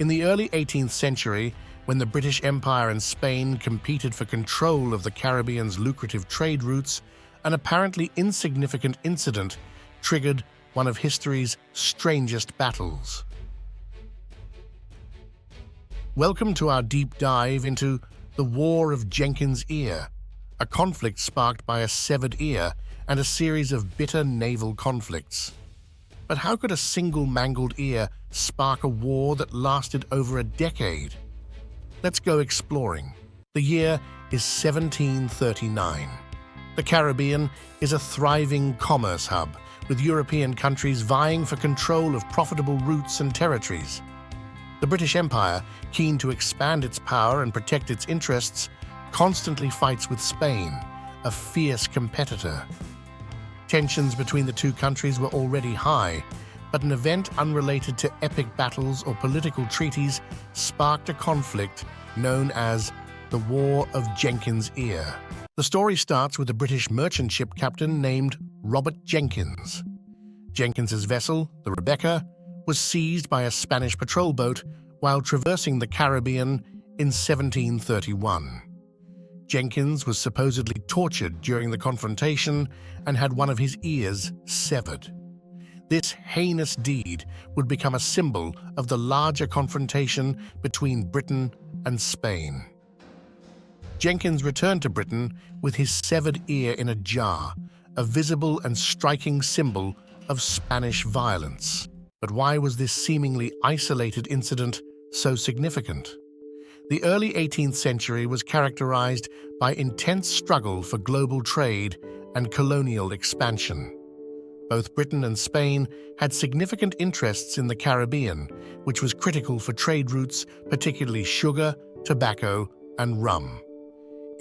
In the early 18th century, when the British Empire and Spain competed for control of the Caribbean's lucrative trade routes, an apparently insignificant incident triggered one of history's strangest battles. Welcome to our deep dive into the War of Jenkins Ear, a conflict sparked by a severed ear and a series of bitter naval conflicts. But how could a single mangled ear spark a war that lasted over a decade? Let's go exploring. The year is 1739. The Caribbean is a thriving commerce hub, with European countries vying for control of profitable routes and territories. The British Empire, keen to expand its power and protect its interests, constantly fights with Spain, a fierce competitor. Tensions between the two countries were already high, but an event unrelated to epic battles or political treaties sparked a conflict known as the War of Jenkins Ear. The story starts with a British merchant ship captain named Robert Jenkins. Jenkins's vessel, the Rebecca, was seized by a Spanish patrol boat while traversing the Caribbean in 1731. Jenkins was supposedly tortured during the confrontation and had one of his ears severed. This heinous deed would become a symbol of the larger confrontation between Britain and Spain. Jenkins returned to Britain with his severed ear in a jar, a visible and striking symbol of Spanish violence. But why was this seemingly isolated incident so significant? The early 18th century was characterized by intense struggle for global trade and colonial expansion. Both Britain and Spain had significant interests in the Caribbean, which was critical for trade routes, particularly sugar, tobacco, and rum.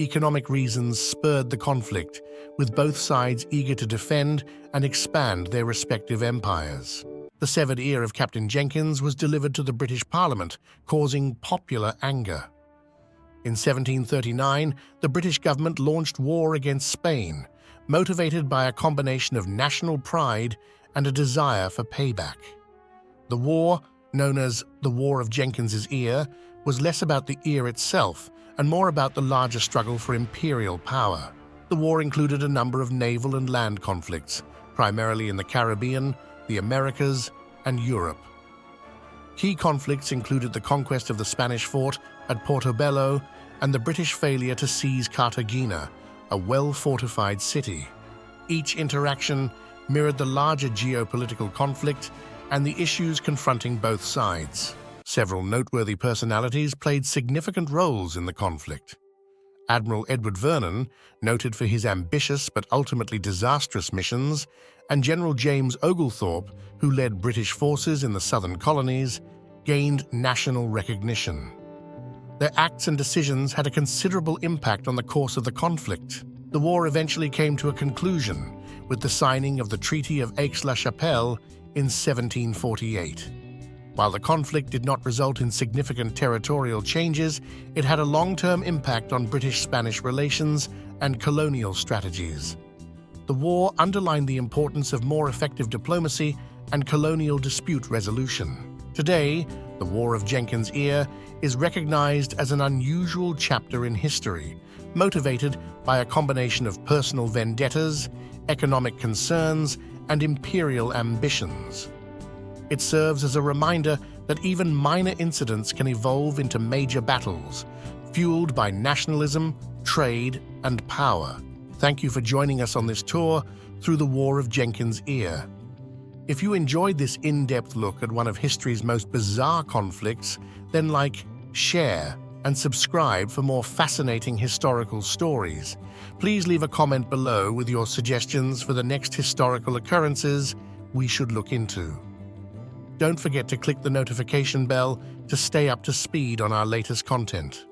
Economic reasons spurred the conflict, with both sides eager to defend and expand their respective empires. The severed ear of Captain Jenkins was delivered to the British Parliament, causing popular anger. In 1739, the British government launched war against Spain, motivated by a combination of national pride and a desire for payback. The war, known as the War of Jenkins' Ear, was less about the ear itself and more about the larger struggle for imperial power. The war included a number of naval and land conflicts, primarily in the Caribbean, the Americas, and Europe. Key conflicts included the conquest of the Spanish fort at Portobello and the British failure to seize Cartagena, a well-fortified city. Each interaction mirrored the larger geopolitical conflict and the issues confronting both sides. Several noteworthy personalities played significant roles in the conflict. Admiral Edward Vernon, noted for his ambitious but ultimately disastrous missions, and General James Oglethorpe, who led British forces in the southern colonies, gained national recognition. Their acts and decisions had a considerable impact on the course of the conflict. The war eventually came to a conclusion with the signing of the Treaty of Aix-la-Chapelle in 1748. While the conflict did not result in significant territorial changes, it had a long-term impact on British-Spanish relations and colonial strategies. The war underlined the importance of more effective diplomacy and colonial dispute resolution. Today, the War of Jenkins Ear is recognized as an unusual chapter in history, motivated by a combination of personal vendettas, economic concerns, and imperial ambitions. It serves as a reminder that even minor incidents can evolve into major battles, fueled by nationalism, trade, and power. Thank you for joining us on this tour through the War of Jenkins Ear. If you enjoyed this in-depth look at one of history's most bizarre conflicts, then like, share, and subscribe for more fascinating historical stories. Please leave a comment below with your suggestions for the next historical occurrences we should look into. Don't forget to click the notification bell to stay up to speed on our latest content.